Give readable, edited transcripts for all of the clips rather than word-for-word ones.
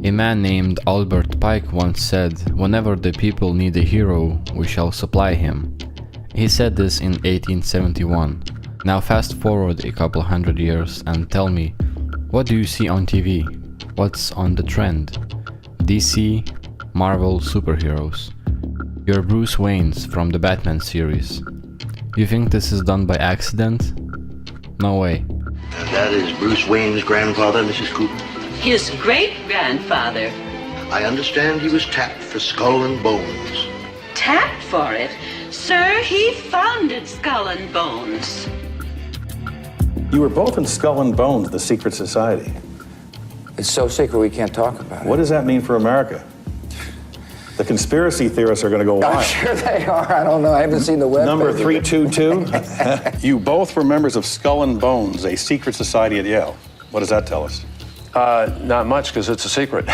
A man named Albert Pike once said, "Whenever the people need a hero, we shall supply him." He said this in 1871. Now fast forward a couple hundred years and tell me, what do you see on TV? What's on the trend? DC, Marvel superheroes. You're Bruce Waynes from the Batman series. You think this is done by accident? No way. And that is Bruce Wayne's grandfather, Mrs. Cooper? His great-grandfather. I understand he was tapped for Skull and Bones. Tapped for it? Sir, he founded Skull and Bones. You were both in Skull and Bones, the secret society. It's so secret we can't talk about it. What does that mean for America? The conspiracy theorists are going to go I'm wild. sure they are. I don't know. I haven't seen the web. Number 322. You both were members of Skull and Bones, a secret society at Yale. What does that tell us? Not much, because it's a secret.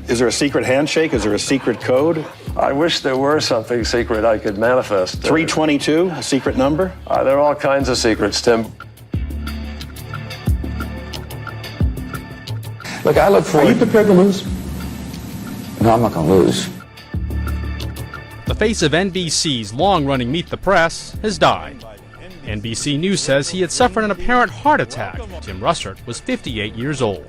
Is there a secret handshake? Is there a secret code? I wish there were something secret I could manifest. 322, a secret number? There are all kinds of secrets, Tim. Look, I look forward. Are you prepared to lose? No, I'm not going to lose. The face of NBC's long-running Meet the Press has died. NBC News says he had suffered an apparent heart attack. Tim Russert was 58 years old.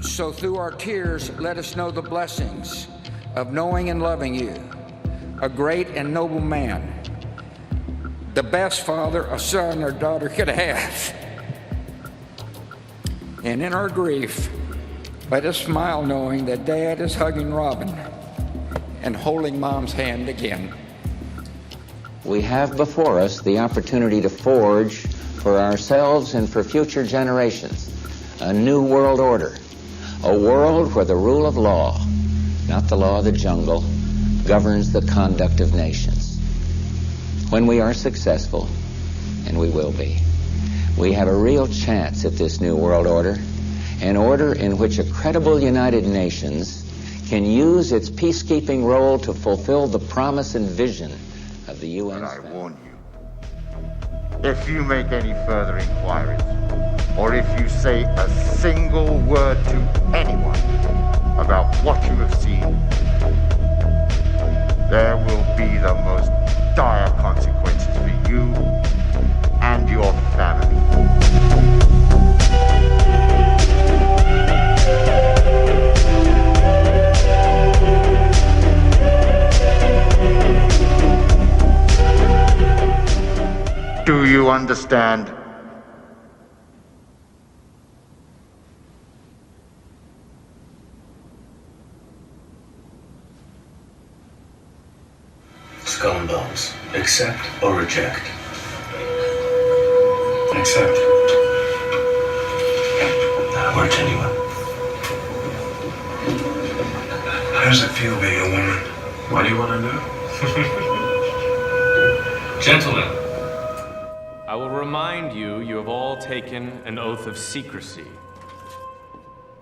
So through our tears, let us know the blessings of knowing and loving you, a great and noble man, the best father a son or daughter could have. And in our grief, let us smile knowing that Dad is hugging Robin and holding Mom's hand again. We have before us the opportunity to forge for ourselves and for future generations a new world order, a world where the rule of law, not the law of the jungle, governs the conduct of nations. When we are successful, and we will be, we have a real chance at this new world order, an order in which a credible United Nations can use its peacekeeping role to fulfill the promise and vision of the UN. But I warn you, if you make any further inquiries, or if you say a single word to anyone about what you have seen, there will be the most dire consequences for you and your family. Do you understand? Skull and Bones. Accept or reject? Accept. Not a word to anyone. How does it feel being a woman? Why do you want to know? Gentlemen, I will remind you, you have all taken an oath of secrecy.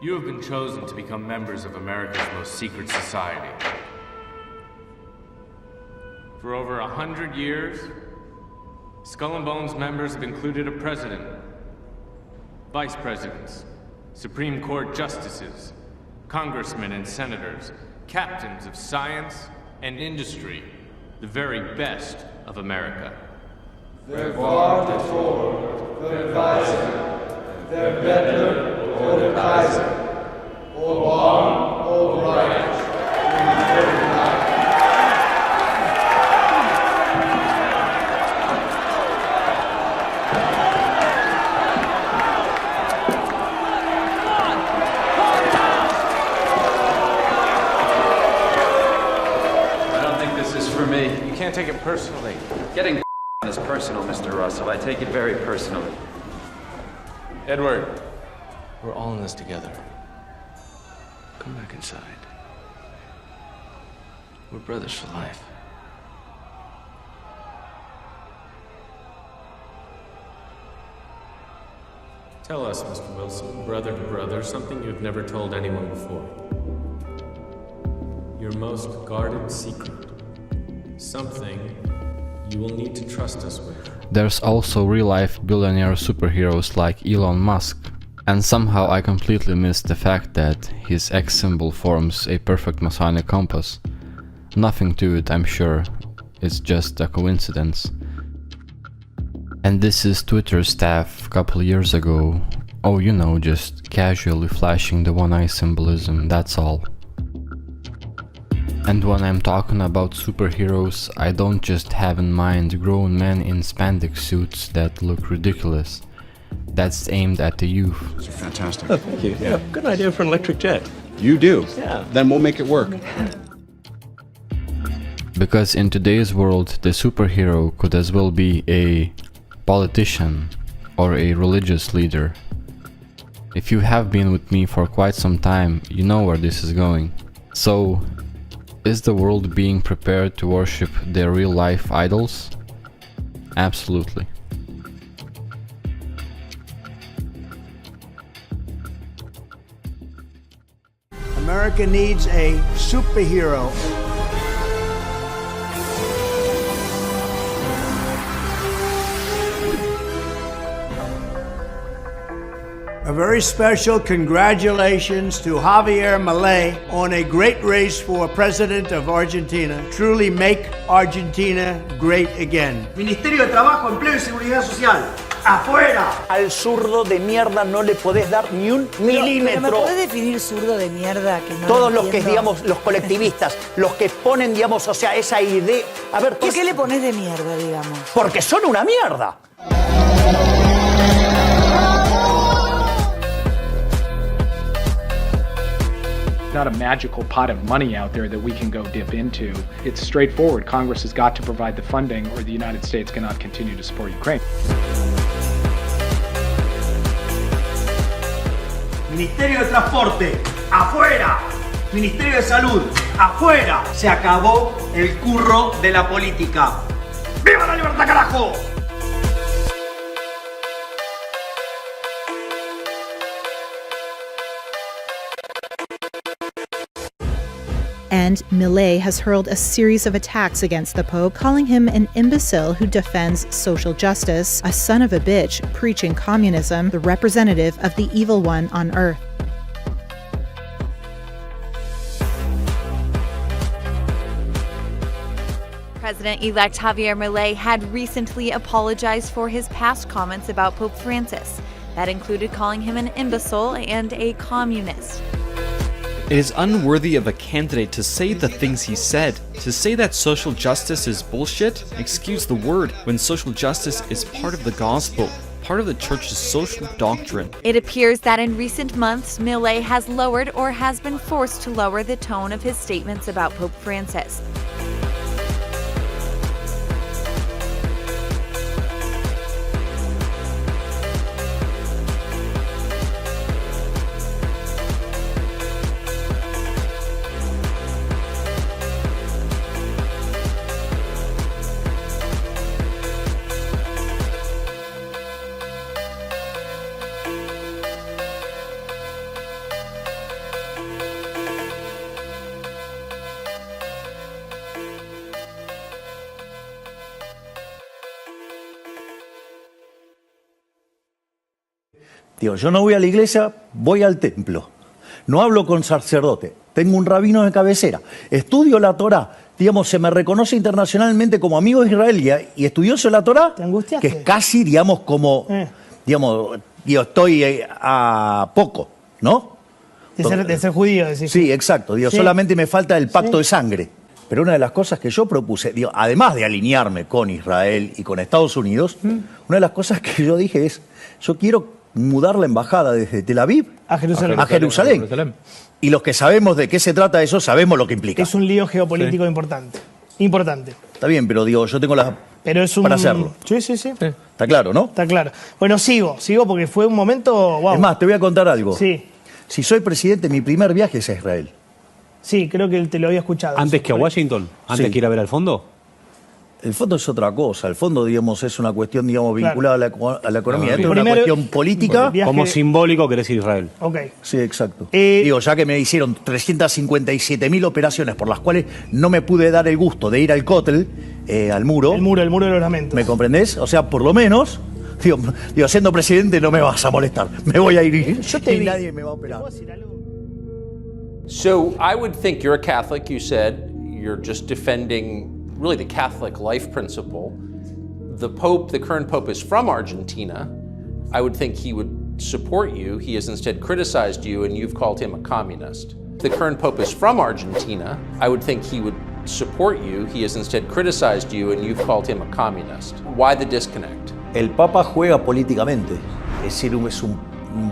You have been chosen to become members of America's most secret society. For over 100 years, Skull and Bones members have included a president, vice presidents, Supreme Court justices, congressmen and senators, captains of science and industry, the very best of America. Der Wort der Tor, der Weise, der Bettler oder Kaiser, O born, O right, in life. I don't think this is for me. You can't take it personally. Getting is personal, Mr. Russell. I take it very personally. Edward, we're all in this together. Come back inside. We're brothers for life. Tell us, Mr. Wilson, brother to brother, something you've never told anyone before. your most guarded secret. Something you will need to trust us with. There's also real-life billionaire superheroes like Elon Musk. And somehow I completely missed the fact that his X symbol forms a perfect Masonic compass. Nothing to it, I'm sure. It's just a coincidence. And this is Twitter staff a couple years ago. Oh, you know, just casually flashing the one-eye symbolism, that's all. And when I'm talking about superheroes, I don't just have in mind grown men in spandex suits that look ridiculous. That's aimed at the youth. Those are fantastic. Oh, thank you. Yeah, good idea for an electric jet. You do? Yeah. Then we'll make it work. Because in today's world, the superhero could as well be a politician or a religious leader. If you have been with me for quite some time, you know where this is going. So, is the world being prepared to worship their real-life idols? Absolutely. America needs a superhero. A very special congratulations to Javier Milei on a great race for President of Argentina. Truly make Argentina great again. Ministerio de Trabajo, Empleo y Seguridad Social. ¡Afuera! Al zurdo de mierda no le podés dar ni un milímetro. ¿Me podés definir zurdo de mierda? Que no Todos lo los que, entiendo. digamos, los colectivistas, los que ponen, digamos, o sea, esa idea... A ver, ¿Por qué le pones de mierda, digamos? Porque son una mierda. Not a magical pot of money out there that we can go dip into. It's straightforward. Congress has got to provide the funding or the United States cannot continue to support Ukraine. Ministerio de Transporte, afuera. Ministerio de Salud, afuera. Se acabó el curro de la política. ¡Viva la libertad, carajo! And Milei has hurled a series of attacks against the Pope, calling him an imbecile who defends social justice, a son of a bitch preaching communism, the representative of the evil one on earth. President-elect Javier Milei had recently apologized for his past comments about Pope Francis. That included calling him an imbecile and a communist. It is unworthy of a candidate to say the things he said. To say that social justice is bullshit? Excuse the word, when social justice is part of the gospel, part of the church's social doctrine. It appears that in recent months, Milei has lowered or has been forced to lower the tone of his statements about Pope Francis. Digo, yo no voy a la iglesia, voy al templo. No hablo con sacerdote, tengo un rabino de cabecera. Estudio la Torá. Digamos, se me reconoce internacionalmente como amigo de Israel y estudioso de la Torá, que es casi, digamos, como, digamos, yo estoy a poco, ¿no? De ser judío, decís. Sí, exacto. Digo, Sí. solamente me falta el pacto Sí. de sangre. Pero una de las cosas que yo propuse, digo, además de alinearme con Israel y con Estados Unidos, una de las cosas que yo dije es, yo quiero mudar la embajada desde Tel Aviv A Jerusalén. a Jerusalén. Y los que sabemos de qué se trata eso, sabemos lo que implica. Es un lío geopolítico importante. Importante. Está bien, pero digo, yo tengo las Pero es un... para hacerlo. Sí, sí, sí. Está claro, ¿no? Está claro. Bueno, sigo porque fue un momento... Wow. Es más, te voy a contar algo. Sí. Si soy presidente, mi primer viaje es a Israel. Sí, creo que te lo había escuchado. ¿Antes que a Washington? ¿Antes Sí. que ir a ver al fondo? El fondo es otra cosa. El fondo, digamos, es una cuestión, digamos, vinculada a la economía. Esto es una Primero, cuestión política. Como simbólico querés ir a Israel. Ok. Sí, exacto. Digo, ya que me hicieron 357.000 operaciones por las cuales no me pude dar el gusto de ir al Kotel, al muro. El muro de los lamentos. ¿Me comprendés? O sea, por lo menos, digo, siendo presidente no me vas a molestar. Me voy a ir y nadie me va a operar. So I would think you're a Catholic, you said. You're just defending really the Catholic life principle. The Pope, the current Pope, is from Argentina. I would think he would support you. He has instead criticized you, and you've called him a communist. The current Pope is from Argentina. I would think he would support you. He has instead criticized you, and you've called him a communist. Why the disconnect? El Papa juega políticamente. Es decir, es un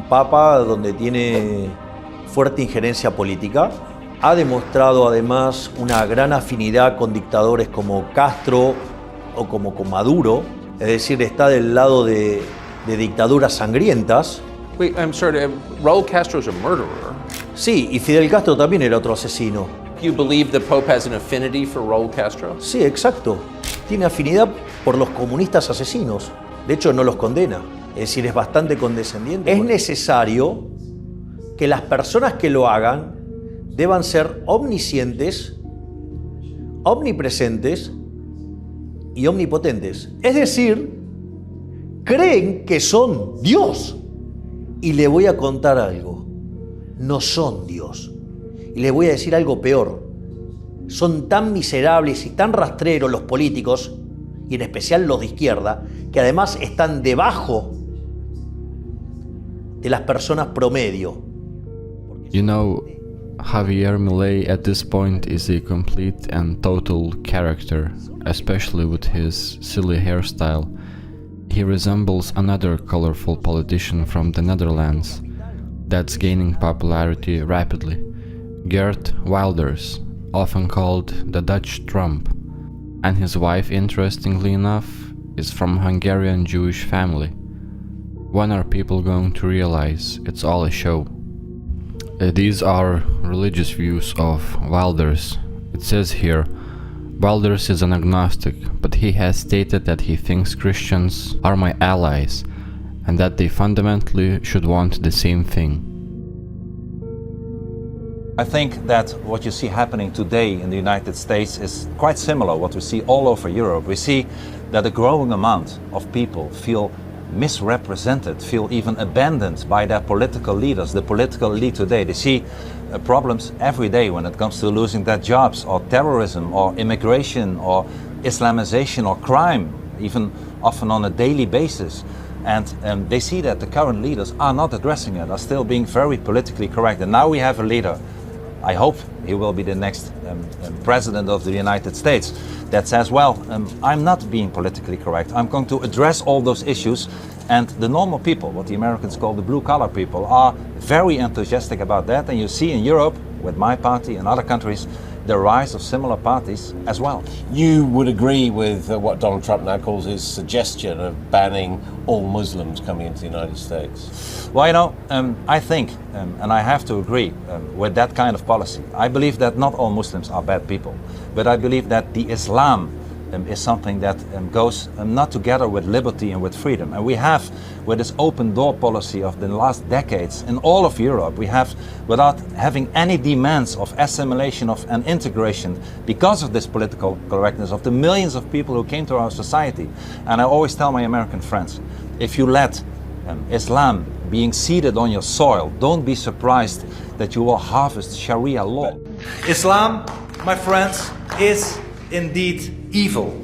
Papa donde tiene fuerte injerencia política. Ha demostrado además una gran afinidad con dictadores como Castro o como con Maduro, es decir, está del lado de dictaduras sangrientas. Wait, I'm sorry, Raúl Castro is a murderer. Sí, y Fidel Castro también era otro asesino. You believe the Pope has an affinity for Raúl Castro? Sí, exacto. Tiene afinidad por los comunistas asesinos. De hecho, no los condena. Es decir, es bastante condescendiente. Es necesario que las personas que lo hagan deban ser omniscientes, omnipresentes y omnipotentes. Es decir, creen que son Dios. Y le voy a contar algo. No son Dios. Y le voy a decir algo peor. Son tan miserables y tan rastreros los políticos, y en especial los de izquierda, que además están debajo de las personas promedio. You know, Javier Milei at this point is a complete and total character, especially with his silly hairstyle. He resembles another colorful politician from the Netherlands that's gaining popularity rapidly, Geert Wilders, often called the Dutch Trump. And his wife, interestingly enough, is from Hungarian Jewish family. When are people going to realize it's all a show? These are religious views of Wilders. It says here, Wilders is an agnostic, but he has stated that he thinks Christians are my allies, and that they fundamentally should want the same thing. I think that what you see happening today in the United States is quite similar to what we see all over Europe. We see that a growing amount of people feel misrepresented, feel even abandoned by their political leaders, the political elite today. They see problems every day when it comes to losing their jobs, or terrorism, or immigration, or Islamization, or crime, even often on a daily basis. And they see that the current leaders are not addressing it, are still being very politically correct. And now we have a leader, I hope he will be the next president of the United States, that says, well, I'm not being politically correct. I'm going to address all those issues. And the normal people, what the Americans call the blue-collar people, are very enthusiastic about that. And you see in Europe, with my party and other countries, the rise of similar parties as well. You would agree with what Donald Trump now calls his suggestion of banning all Muslims coming into the United States? Well, you know, I think, and I have to agree with that kind of policy. I believe that not all Muslims are bad people, but I believe that the Islam is something that goes not together with liberty and with freedom. And we have, with this open door policy of the last decades in all of Europe, we have, without having any demands of assimilation of and integration, because of this political correctness of the millions of people who came to our society. And I always tell my American friends, if you let Islam being seated on your soil, don't be surprised that you will harvest Sharia law. Islam, my friends, is indeed evil.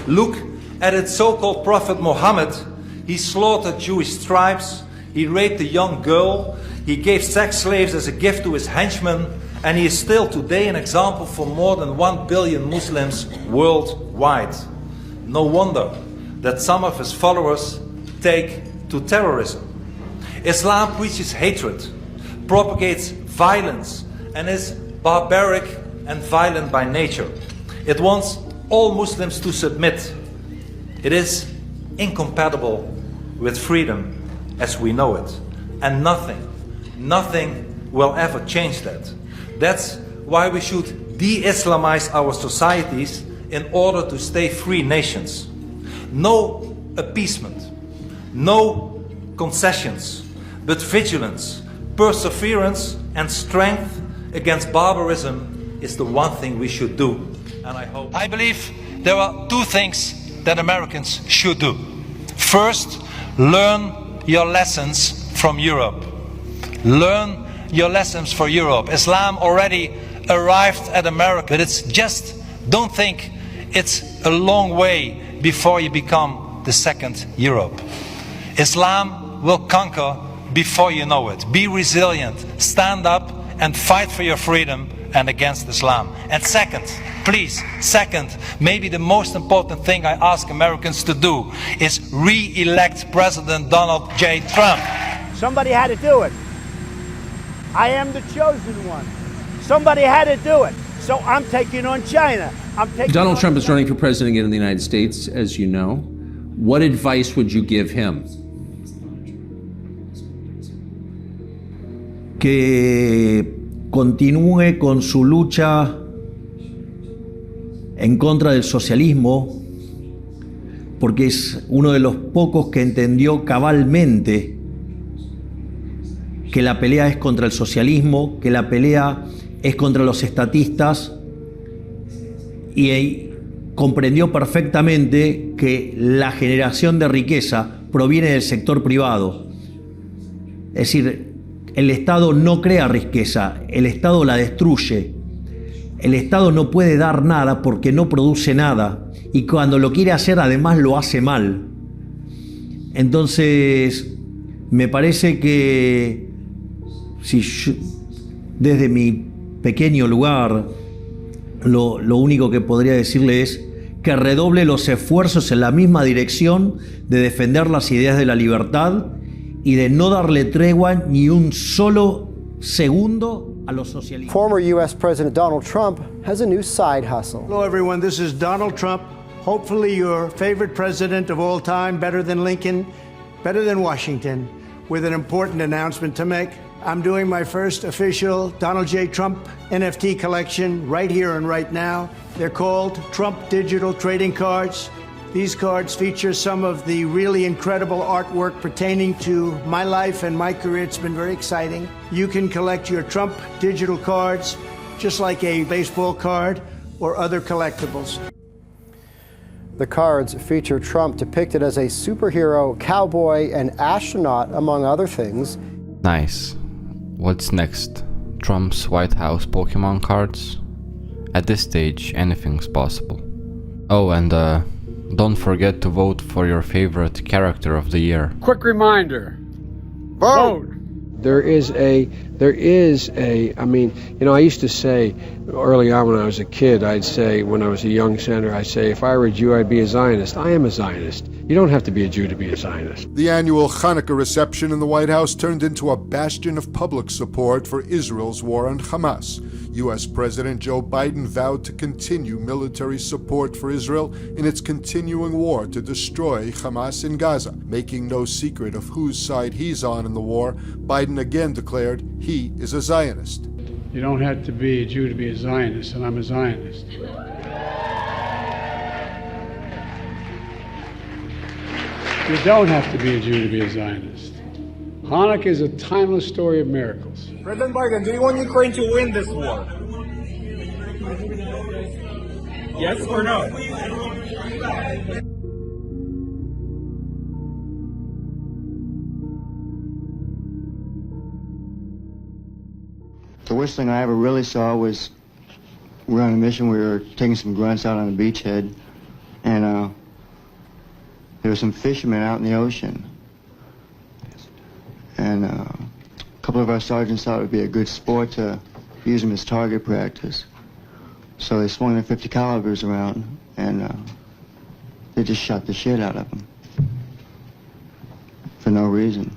Look at its so-called prophet Muhammad. He slaughtered Jewish tribes, he raped a young girl, he gave sex slaves as a gift to his henchmen, and he is still today an example for more than 1 billion Muslims worldwide. No wonder that some of his followers take to terrorism. Islam preaches hatred, propagates violence, and is barbaric and violent by nature. It wants all Muslims to submit. It is incompatible with freedom as we know it. And nothing will ever change that. That's why we should de-Islamize our societies in order to stay free nations. No appeasement, no concessions, but vigilance, perseverance, and strength against barbarism is the one thing we should do. And I believe there are two things that Americans should do. First, learn your lessons from Europe. Learn your lessons for Europe. Islam already arrived at America, but it's just, don't think it's a long way before you become the second Europe. Islam will conquer before you know it. Be resilient, stand up and fight for your freedom and against Islam. And second, please, maybe the most important thing I ask Americans to do is re-elect President Donald J. Trump. Somebody had to do it. I am the chosen one. Somebody had to do it. So I'm taking on China. Donald Trump is running for president again in the United States, as you know. What advice would you give him? Que continúe con su lucha en contra del socialismo, porque es uno de los pocos que entendió cabalmente que la pelea es contra el socialismo, que la pelea es contra los estatistas, y comprendió perfectamente que la generación de riqueza proviene del sector privado. Es decir, el Estado no crea riqueza, el Estado la destruye. El Estado no puede dar nada porque no produce nada, y cuando lo quiere hacer además lo hace mal. Entonces, me parece que si yo, desde mi pequeño lugar, lo único que podría decirle es que redoble los esfuerzos en la misma dirección de defender las ideas de la libertad y de no darle tregua ni un solo segundo a los socialistas. Former U.S. President Donald Trump has a new side hustle. Hello, everyone. This is Donald Trump. Hopefully your favorite president of all time, better than Lincoln, better than Washington, with an important announcement to make. I'm doing my first official Donald J. Trump NFT collection right here and right now. They're called Trump Digital Trading Cards. These cards feature some of the really incredible artwork pertaining to my life and my career. It's been very exciting. You can collect your Trump digital cards just like a baseball card or other collectibles. The cards feature Trump depicted as a superhero, cowboy, and astronaut, among other things. Nice. What's next? Trump's White House Pokemon cards? At this stage, anything's possible. Oh, and don't forget to vote for your favorite character of the year. Quick reminder. Vote! There is a, I mean, you know, I used to say early on when I was a kid, I'd say, when I was a young senator, I'd say, if I were a Jew, I'd be a Zionist. I am a Zionist. You don't have to be a Jew to be a Zionist. The annual Hanukkah reception in the White House turned into a bastion of public support for Israel's war on Hamas. U.S. President Joe Biden vowed to continue military support for Israel in its continuing war to destroy Hamas in Gaza. Making no secret of whose side he's on in the war, Biden again declared he is a Zionist. You don't have to be a Jew to be a Zionist, and I'm a Zionist. You don't have to be a Jew to be a Zionist. Hanukkah is a timeless story of miracles. President Biden, do you want Ukraine to win this war? Yes or no? The worst thing I ever really saw was we were on a mission. We were taking some grunts out on a beachhead, and there were some fishermen out in the ocean. And a couple of our sergeants thought it would be a good sport to use them as target practice. So they swung their .50 calibers around, and they just shot the shit out of them. For no reason,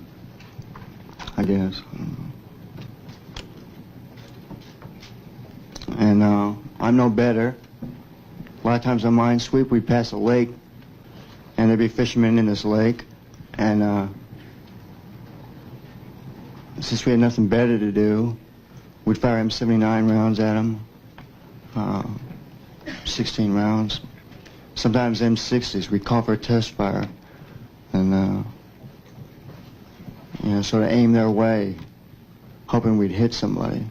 I guess. And I'm no better. A lot of times on mine sweep, we'd pass a lake, and there'd be fishermen in this lake, and since we had nothing better to do, we'd fire M79 rounds at them. 16 rounds. Sometimes M60s, we call for a test fire. And, sort of aim their way, hoping we'd hit somebody.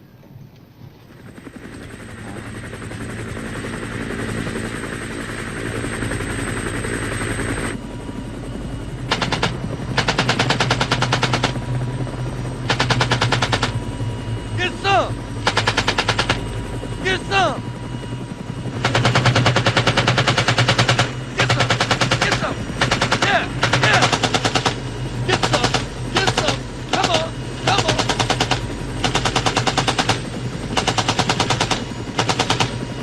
Get some! Get some! Get some! Get some! Yeah! Yeah! Get some! Get some! Come on! Come on!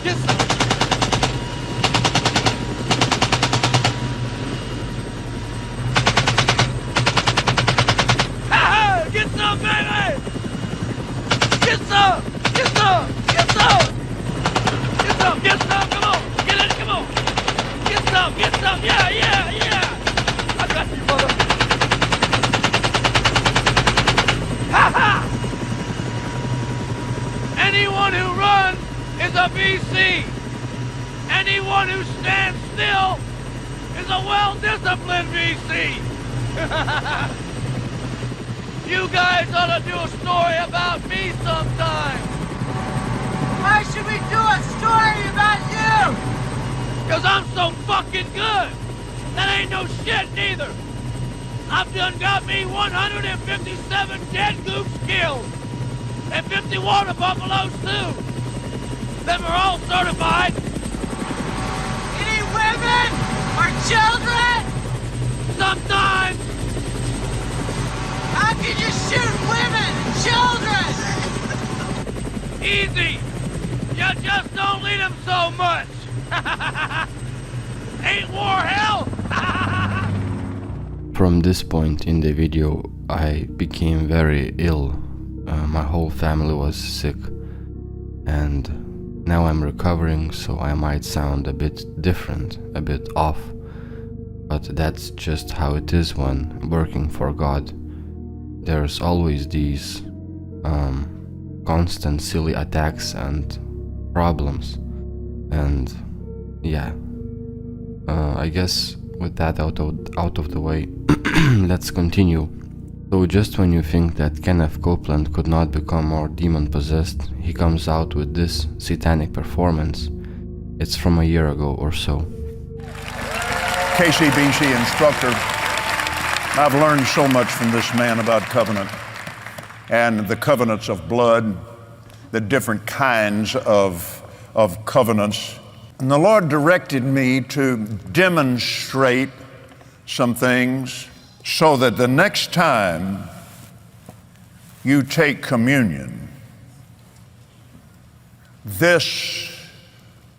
Get some! Ha-ha! Get some, baby! Get some! Get some! Get some! Get some! Get some! Come on! Get it! Come on! Get some! Get some! Yeah! Yeah! Yeah! I got you, brother! Ha ha! Anyone who runs is a VC. Anyone who stands still is a well-disciplined VC. You guys ought to do a story about me sometime. Why should we do a story about you? Because I'm so fucking good. That ain't no shit neither. I've done got me 157 dead goops killed. And 50 water buffaloes too. Them are all certified. Any women or children? Sometimes. How can you shoot women and children? Easy. You just don't lead them so much. Ain't war hell? From this point in the video, I became very ill. My whole family was sick, and now I'm recovering, so I might sound a bit different, a bit off. But that's just how it is when working for God. There's always these constant silly attacks and problems, and yeah, I guess with that out of the way, let's continue. So just when you think that Kenneth Copeland could not become more demon-possessed, he comes out with this satanic performance. It's from a year ago or so. KCBC instructor, I've learned so much from this man about covenant and the covenants of blood, the different kinds of covenants. And the Lord directed me to demonstrate some things so that the next time you take communion, this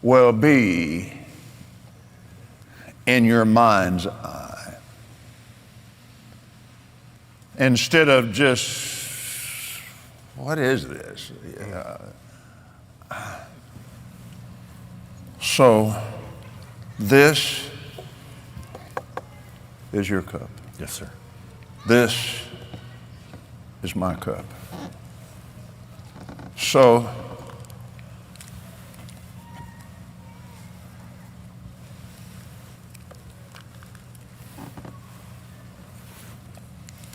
will be in your mind's eye. Instead of just, what is this? So, this is your cup. Yes, sir. This is my cup. So,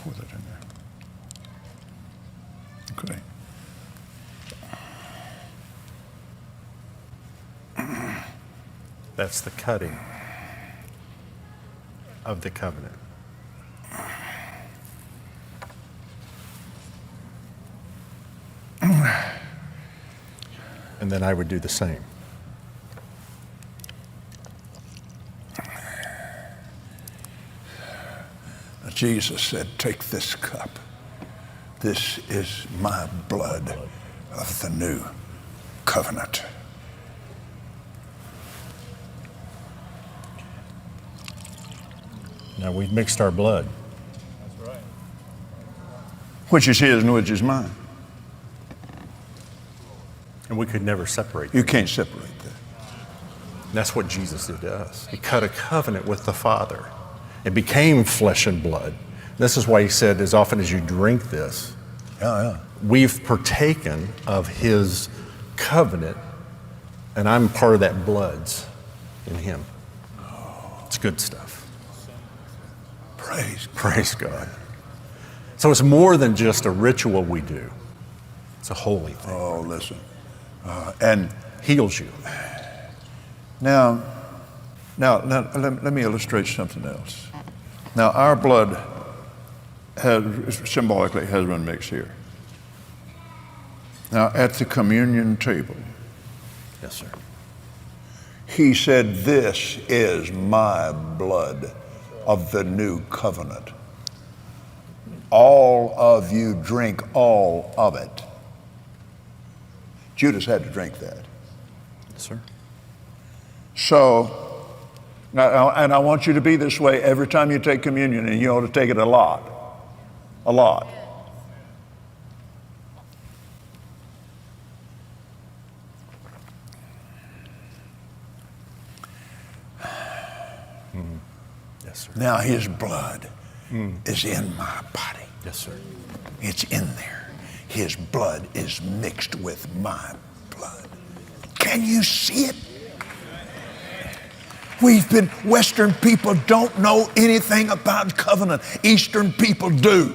pour that in there. Okay. That's the cutting of the covenant. And then I would do the same. Jesus said, take this cup. This is my blood of the new covenant. Now we've mixed our blood. That's right. Which is his and which is mine. And we could never separate them. You can't separate that. And that's what Jesus did to us. He cut a covenant with the Father. It became flesh and blood. This is why he said, as often as you drink this, we've partaken of his covenant And I'm part of that bloods in him. It's good stuff. Praise God. So it's more than just a ritual we do. It's a holy thing. Oh, listen. And heals you. Now, let me illustrate something else. Now, our blood symbolically has been mixed here. Now, at the communion table, yes, sir, he said, "This is my blood of the new covenant. All of you drink all of it." Judas had to drink that. Yes, sir. So, and I want you to be this way every time you take communion, and you ought to take it a lot. A lot. Yes, sir. Now his blood is in my body. Yes, sir. It's in there. His blood is mixed with my blood. Can you see it? Western people don't know anything about covenant. Eastern people do.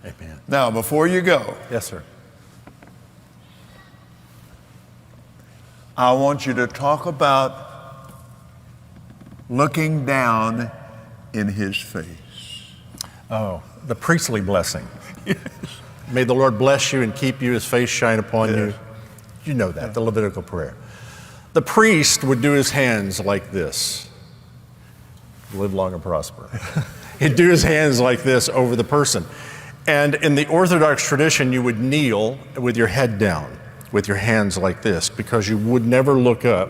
Amen. Now, before you go, yes, sir, I want you to talk about looking down in his face. Oh, the priestly blessing. Yes. May the Lord bless you and keep you, his face shine upon you. You know that, the Levitical prayer. The priest would do his hands like this. Live long and prosper. He'd do his hands like this over the person. And in the Orthodox tradition, you would kneel with your head down, with your hands like this, because you would never look up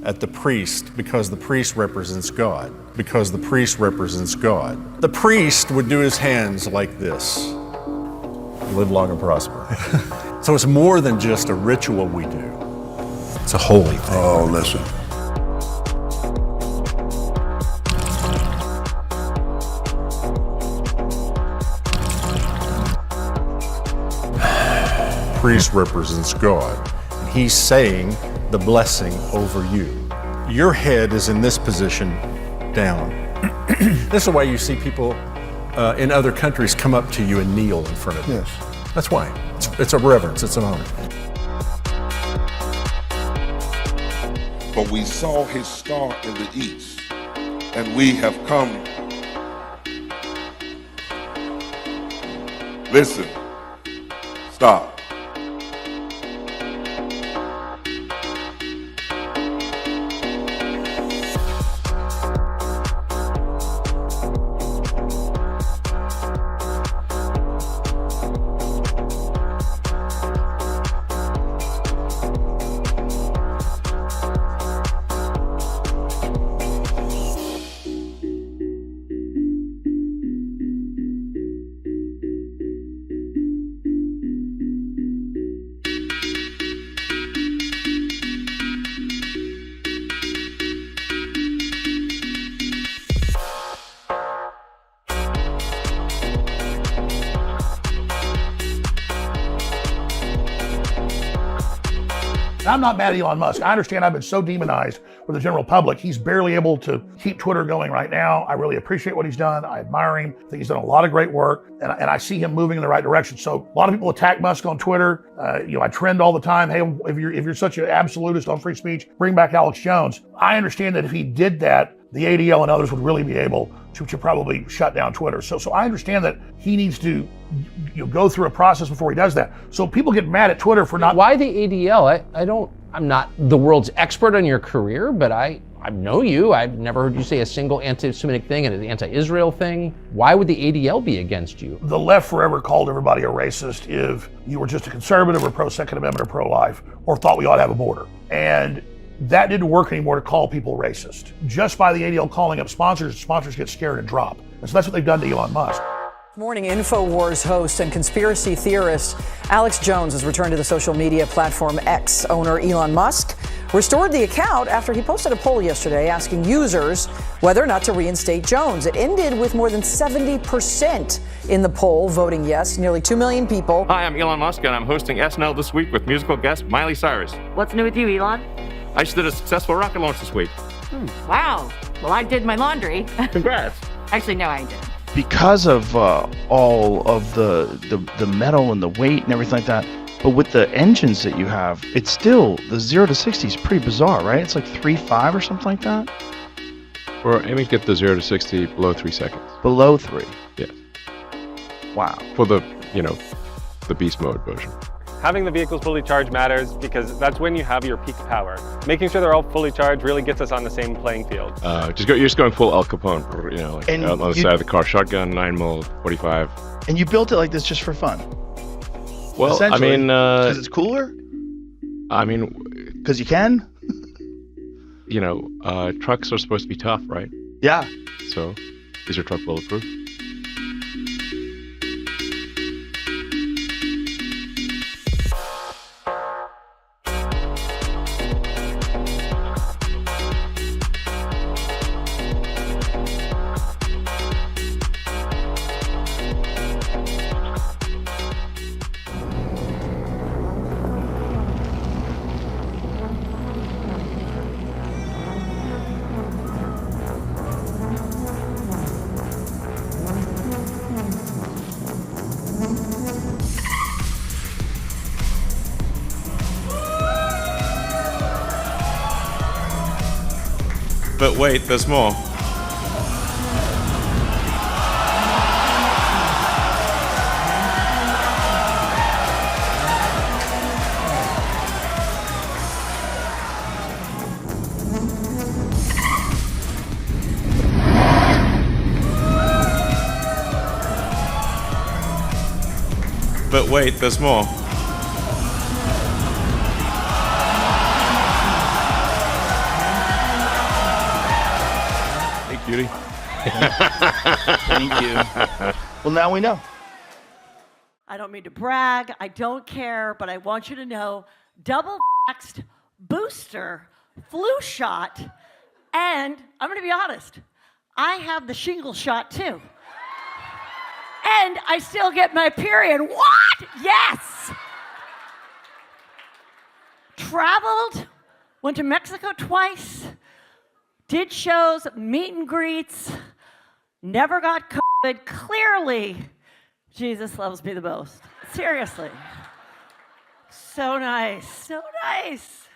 at the priest, because the priest represents God. Because the priest represents God. The priest would do his hands like this. Live long and prosper. So it's more than just a ritual we do. It's a holy thing. Oh, listen. Priest represents God. And he's saying the blessing over you. Your head is in this position down. This is why you see people in other countries come up to you and kneel in front of you. Yes. That's why. It's a reverence, it's an honor. But we saw his star in the east, and we have come. Listen, stop. I'm not mad at Elon Musk. I understand I've been so demonized with the general public. He's barely able to keep Twitter going right now. I really appreciate what he's done. I admire him. I think he's done a lot of great work, and I see him moving in the right direction. So a lot of people attack Musk on Twitter. I trend all the time. Hey, if you're such an absolutist on free speech, bring back Alex Jones. I understand that if he did that, the ADL and others would really be able to probably shut down Twitter. So I understand that he needs to go through a process before he does that. So people get mad at Twitter for not. Why the ADL? I'm not the world's expert on your career, but I know you. I've never heard you say a single anti-Semitic thing and an anti-Israel thing. Why would the ADL be against you? The left forever called everybody a racist if you were just a conservative or pro-Second Amendment or pro-life or thought we ought to have a border. And that didn't work anymore to call people racist. Just by the ADL calling up sponsors get scared and drop. And so that's what they've done to Elon Musk. Morning InfoWars host and conspiracy theorist Alex Jones has returned to the social media platform X. Owner Elon Musk restored the account after he posted a poll yesterday asking users whether or not to reinstate Jones. It ended with more than 70% in the poll voting yes, nearly 2 million people. Hi, I'm Elon Musk, and I'm hosting SNL This Week with musical guest Miley Cyrus. What's new with you, Elon? I just did a successful rocket launch this week. Wow. Well, I did my laundry. Congrats. Actually, no, I didn't. Because of all of the metal and the weight and everything like that, but with the engines that you have, it's still, the 0 to 60 is pretty bizarre, right? It's like 3.5 or something like that? We're aiming to get the 0 to 60 below 3 seconds. Below 3? Yes. Wow. For the, the beast mode version. Having the vehicles fully charged matters because that's when you have your peak power. Making sure they're all fully charged really gets us on the same playing field. You're just going full Al Capone, And on the side of the car, shotgun, 9mm, 45. And you built it like this just for fun? Well, essentially, because it's cooler? Because you can? Trucks are supposed to be tough, right? Yeah. So, is your truck bulletproof? But wait, there's more. But wait, there's more. Cutie. Thank you. Well, now we know. I don't mean to brag, I don't care, but I want you to know, double-vaxxed, booster, flu shot, and I'm gonna be honest, I have the shingle shot too. And I still get my period. What? Yes! Traveled, went to Mexico twice, did shows, meet and greets, never got COVID. Clearly, Jesus loves me the most. Seriously. So nice, so nice.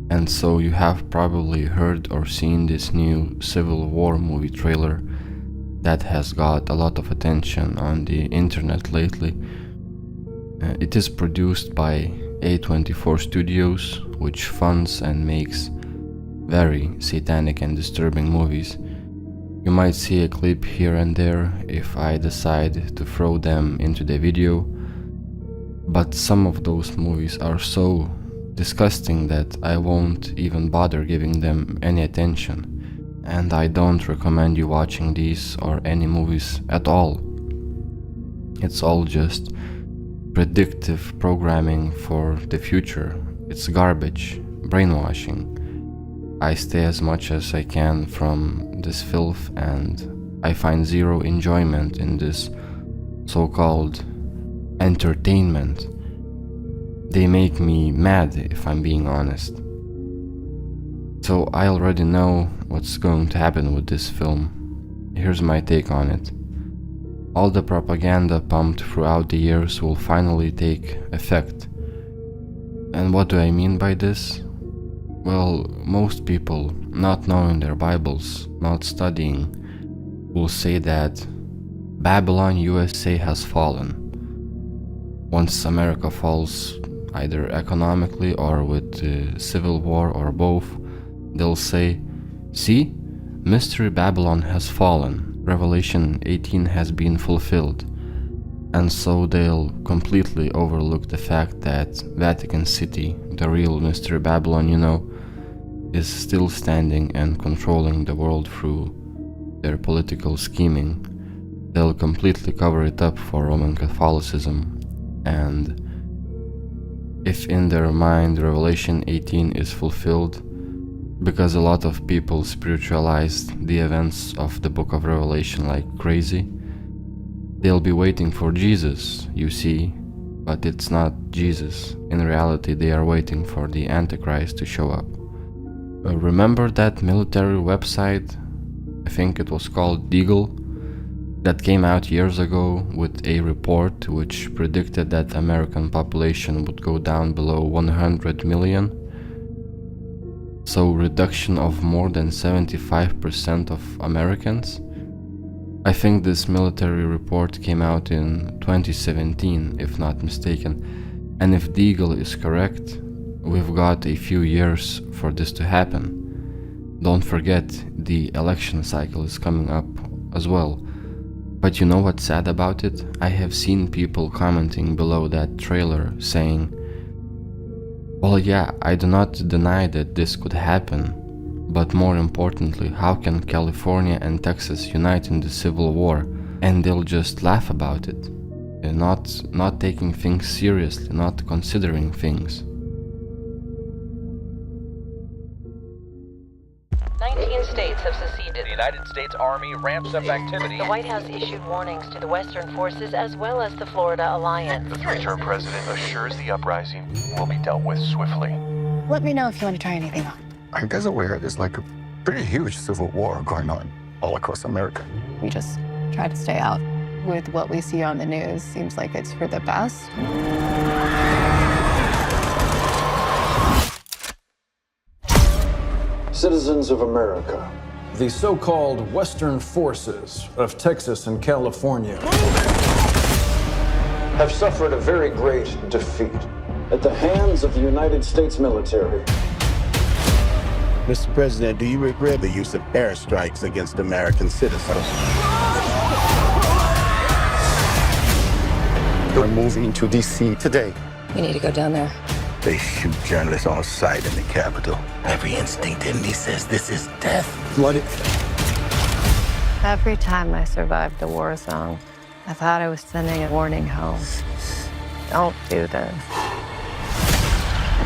And so you have probably heard or seen this new Civil War movie trailer that has got a lot of attention on the internet lately. It is produced by A24 Studios, which funds and makes very satanic and disturbing movies. You might see a clip here and there if I decide to throw them into the video, but some of those movies are so disgusting that I won't even bother giving them any attention, and I don't recommend you watching these or any movies at all. It's all just predictive programming for the future. It's garbage, brainwashing. I stay as much as I can from this filth, and I find zero enjoyment in this so-called entertainment. They make me mad, if I'm being honest. So I already know what's going to happen with this film. Here's my take on it. All the propaganda pumped throughout the years will finally take effect. And what do I mean by this? Well, most people, not knowing their Bibles, not studying, will say that Babylon USA has fallen. Once America falls, either economically or with civil war or both, they'll say, see, Mystery Babylon has fallen, Revelation 18 has been fulfilled, and so they'll completely overlook the fact that Vatican City, the real Mystery Babylon, is still standing and controlling the world through their political scheming. They'll completely cover it up for Roman Catholicism, and if in their mind Revelation 18 is fulfilled, because a lot of people spiritualized the events of the book of Revelation like crazy, they'll be waiting for Jesus, you see, but it's not Jesus. In reality, they are waiting for the Antichrist to show up. Remember that military website, I think it was called Deagle, that came out years ago with a report which predicted that American population would go down below 100 million? So reduction of more than 75% of Americans? I think this military report came out in 2017, if not mistaken, and if Deagle is correct, we've got a few years for this to happen. Don't forget, the election cycle is coming up as well. But you know what's sad about it? I have seen people commenting below that trailer saying, well, yeah, I do not deny that this could happen, but more importantly, how can California and Texas unite in the Civil War? And they'll just laugh about it, not taking things seriously, not considering things. 19 states have seceded. The United States Army ramps up activity. The White House issued warnings to the Western forces as well as the Florida Alliance. The three-term president assures the uprising will be dealt with swiftly. Let me know if you want to try anything on. I guess aware there's like a pretty huge civil war going on all across America. We just try to stay out. With what we see on the news, seems like it's for the best. Citizens of America, the so-called Western forces of Texas and California have suffered a very great defeat at the hands of the United States military. Mr. President, do you regret the use of airstrikes against American citizens? We're moving to D.C. today. We need to go down there. They shoot journalists on sight in the Capitol. Every instinct in me says this is death. What? Every time I survived a war zone, I thought I was sending a warning home. Don't do this.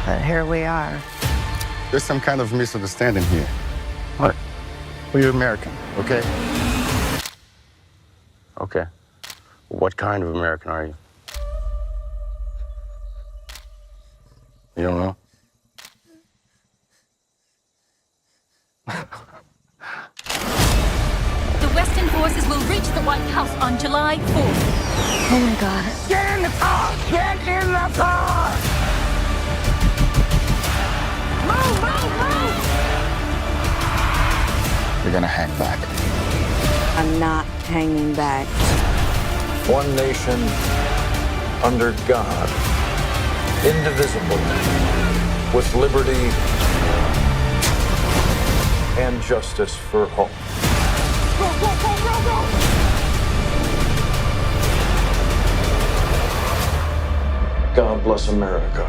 But here we are. There's some kind of misunderstanding here. What? Well, you're American, okay? Okay. What kind of American are you? You don't know? The Western forces will reach the White House on July 4th. Oh my God. Get in the car! Get in the car! Move, move, move! You're gonna hang back. I'm not hanging back. One nation under God, indivisible, with liberty and justice for all. Go, go, go, go, go! God bless America.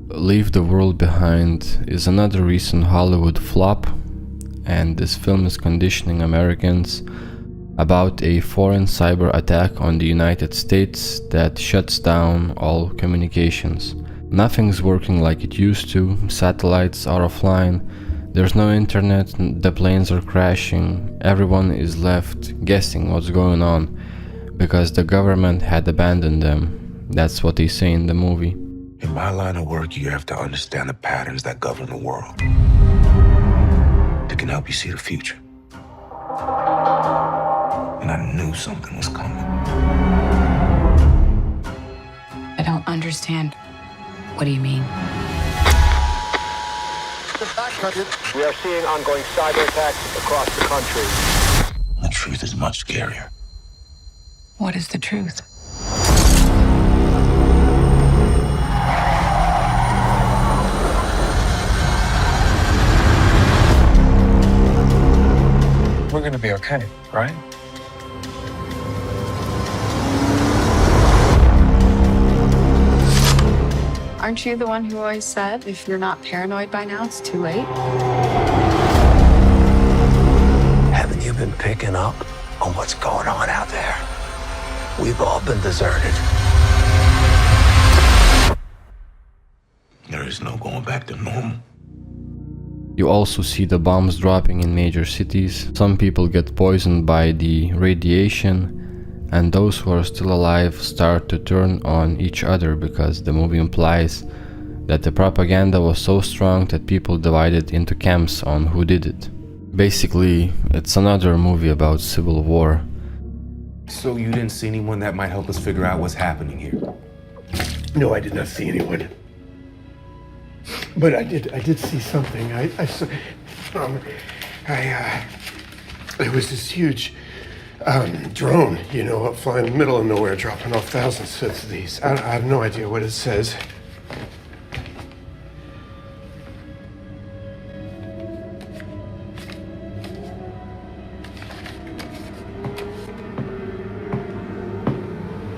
Leave the World Behind is another recent Hollywood flop, and this film is conditioning Americans about a foreign cyber attack on the United States that shuts down all communications. Nothing's working like it used to, satellites are offline, there's no internet, the planes are crashing, everyone is left guessing what's going on because the government had abandoned them. That's what they say in the movie. In my line of work, you have to understand the patterns that govern the world. They can help you see the future. And I knew something was coming. I don't understand. What do you mean? We are seeing ongoing cyber attacks across the country. The truth is much scarier. What is the truth? We're gonna be okay, right? Aren't you the one who always said, if you're not paranoid by now, it's too late? Haven't you been picking up on what's going on out there? We've all been deserted. There is no going back to normal. You also see the bombs dropping in major cities. Some people get poisoned by the radiation, and those who are still alive start to turn on each other because the movie implies that the propaganda was so strong that people divided into camps on who did it. Basically, it's another movie about civil war. So you didn't see anyone that might help us figure out what's happening here? No, I did not see anyone. But I did see something. I saw, it was this huge drone, you know, up flying in the middle of nowhere, dropping off thousands of these. I have no idea what it says.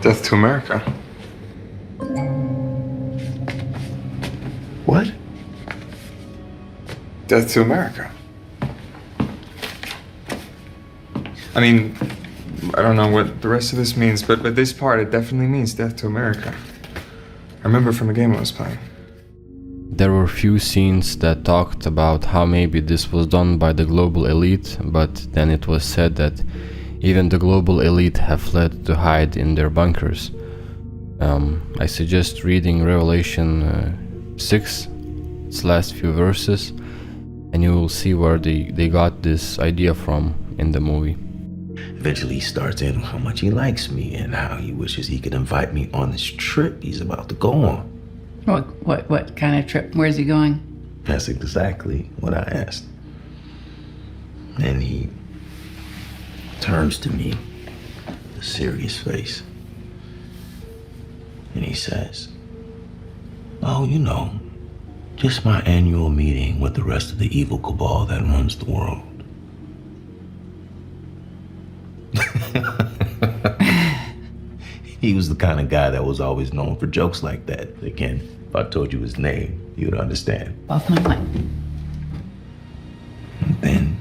Death to America. What? Death to America. I mean, I don't know what the rest of this means, but this part, it definitely means death to America. I remember from a game I was playing. There were few scenes that talked about how maybe this was done by the global elite, but then it was said that even the global elite have fled to hide in their bunkers. I suggest reading Revelation 6, its last few verses, and you will see where they got this idea from in the movie. Eventually he starts in how much he likes me and how he wishes he could invite me on this trip he's about to go on. What kind of trip? Where's he going? That's exactly what I asked. And he turns to me with a serious face. And he says, "Oh, you know, just my annual meeting with the rest of the evil cabal that runs the world." He was the kind of guy that was always known for jokes like that. Again, if I told you his name, you would understand. Off my mind. And then,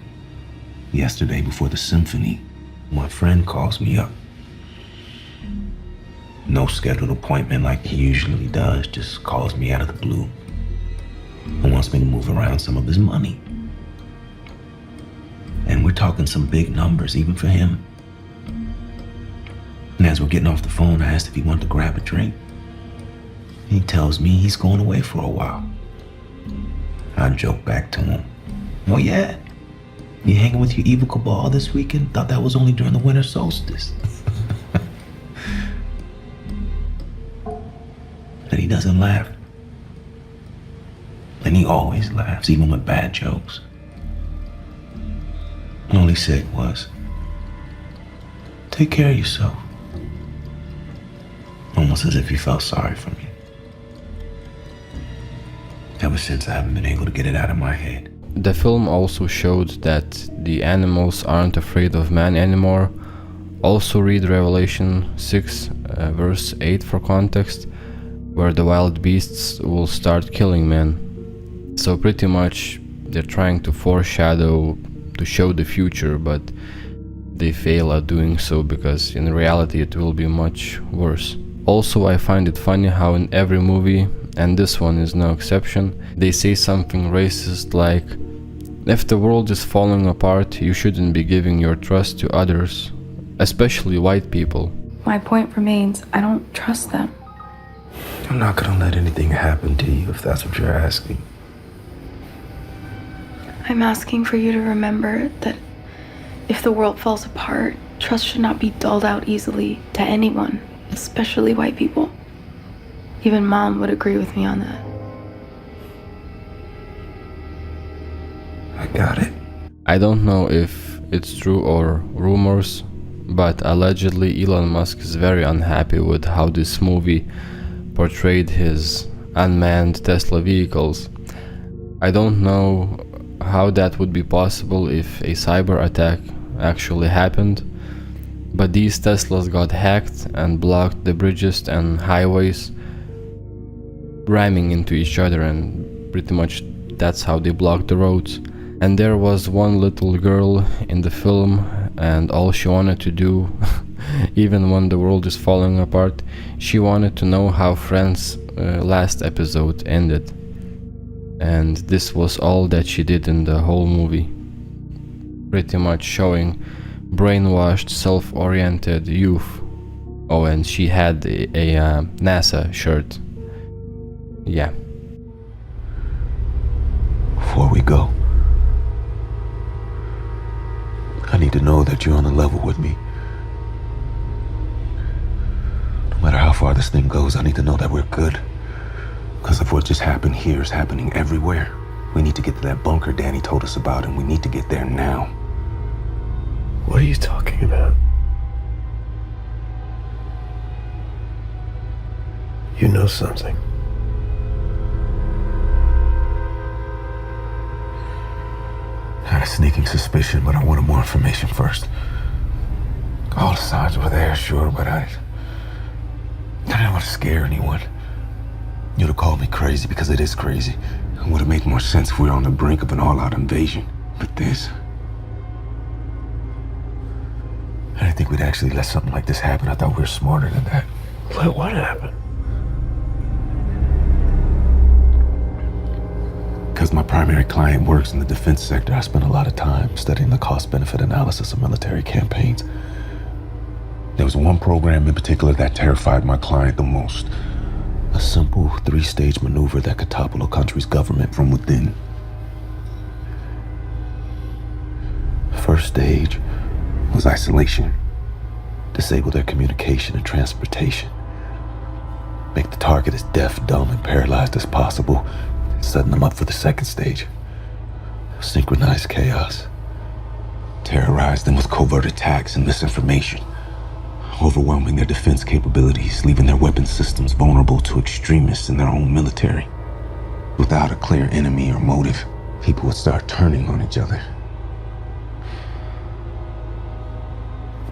yesterday before the symphony, my friend calls me up. No scheduled appointment like he usually does, just calls me out of the blue and wants me to move around some of his money. And we're talking some big numbers, even for him. And as we're getting off the phone, I asked if he wanted to grab a drink. He tells me he's going away for a while. I joke back to him, "Oh yeah? You hanging with your evil cabal this weekend? Thought that was only during the winter solstice." But he doesn't laugh. And he always laughs, even with bad jokes. All he said was, "Take care of yourself." Almost as if he felt sorry for me. Ever since, I haven't been able to get it out of my head. The film also showed that the animals aren't afraid of man anymore. Also read Revelation 6 verse 8 for context, where the wild beasts will start killing men. So pretty much they're trying to foreshadow, to show the future, but they fail at doing so because in reality it will be much worse. Also, I find it funny how in every movie, and this one is no exception, they say something racist like, "If the world is falling apart, you shouldn't be giving your trust to others, especially white people." My point remains, I don't trust them. I'm not gonna let anything happen to you if that's what you're asking. I'm asking for you to remember that if the world falls apart, trust should not be doled out easily to anyone, especially white people. Even Mom would agree with me on that. I got it. I don't know if it's true or rumors, but allegedly Elon Musk is very unhappy with how this movie portrayed his unmanned Tesla vehicles. I don't know how that would be possible if a cyber attack actually happened, but these Teslas got hacked and blocked the bridges and highways, ramming into each other, and pretty much that's how they blocked the roads. And there was one little girl in the film, and all she wanted to do, even when the world is falling apart, she wanted to know how Friends' last episode ended. And this was all that she did in the whole movie, pretty much showing brainwashed, self-oriented youth. Oh, and she had a NASA shirt. Yeah. Before we go, I need to know that you're on the level with me. No matter how far this thing goes, I need to know that we're good. Because if what just happened here is happening everywhere, we need to get to that bunker Danny told us about, and we need to get there now. What are you talking about? You know something. I had a sneaking suspicion, but I wanted more information first. All the signs were there, sure, but I didn't want to scare anyone. You'd have called me crazy because it is crazy. It would have made more sense if we were on the brink of an all-out invasion. But this... I didn't think we'd actually let something like this happen. I thought we were smarter than that. What happened? Because my primary client works in the defense sector, I spent a lot of time studying the cost-benefit analysis of military campaigns. There was one program in particular that terrified my client the most. A simple 3-stage maneuver that could topple a country's government from within. First stage was isolation. Disable their communication and transportation. Make the target as deaf, dumb, and paralyzed as possible, setting them up for the second stage. Synchronized chaos. Terrorize them with covert attacks and misinformation. Overwhelming their defense capabilities, leaving their weapon systems vulnerable to extremists in their own military. Without a clear enemy or motive, people would start turning on each other.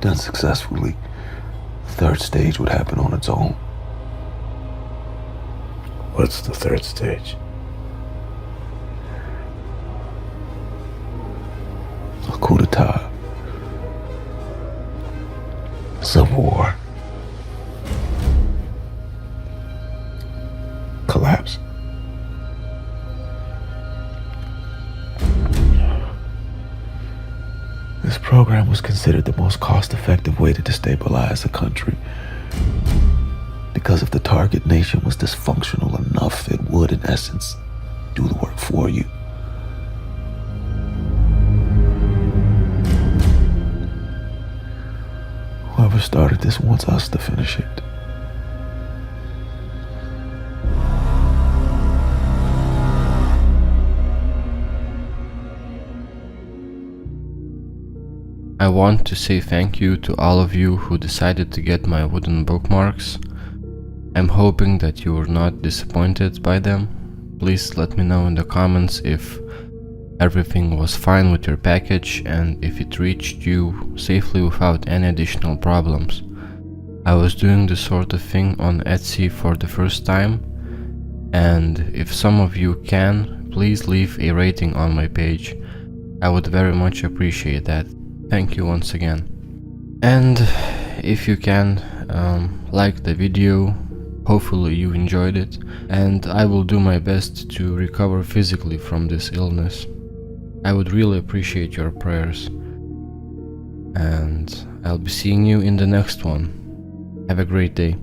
Done successfully, the third stage would happen on its own. What's the third stage? A coup d'etat. Civil war. Collapse. This program was considered the most cost-effective way to destabilize a country. Because if the target nation was dysfunctional enough, it would, in essence, do the work for you. Whoever started this wants us to finish it. I want to say thank you to all of you who decided to get my wooden bookmarks. I'm hoping that you were not disappointed by them. Please let me know in the comments if everything was fine with your package and if it reached you safely without any additional problems. I was doing this sort of thing on Etsy for the first time, and if some of you can, please leave a rating on my page. I would very much appreciate that. Thank you once again. And if you can, like the video. Hopefully you enjoyed it, and I will do my best to recover physically from this illness. I would really appreciate your prayers, and I'll be seeing you in the next one. Have a great day.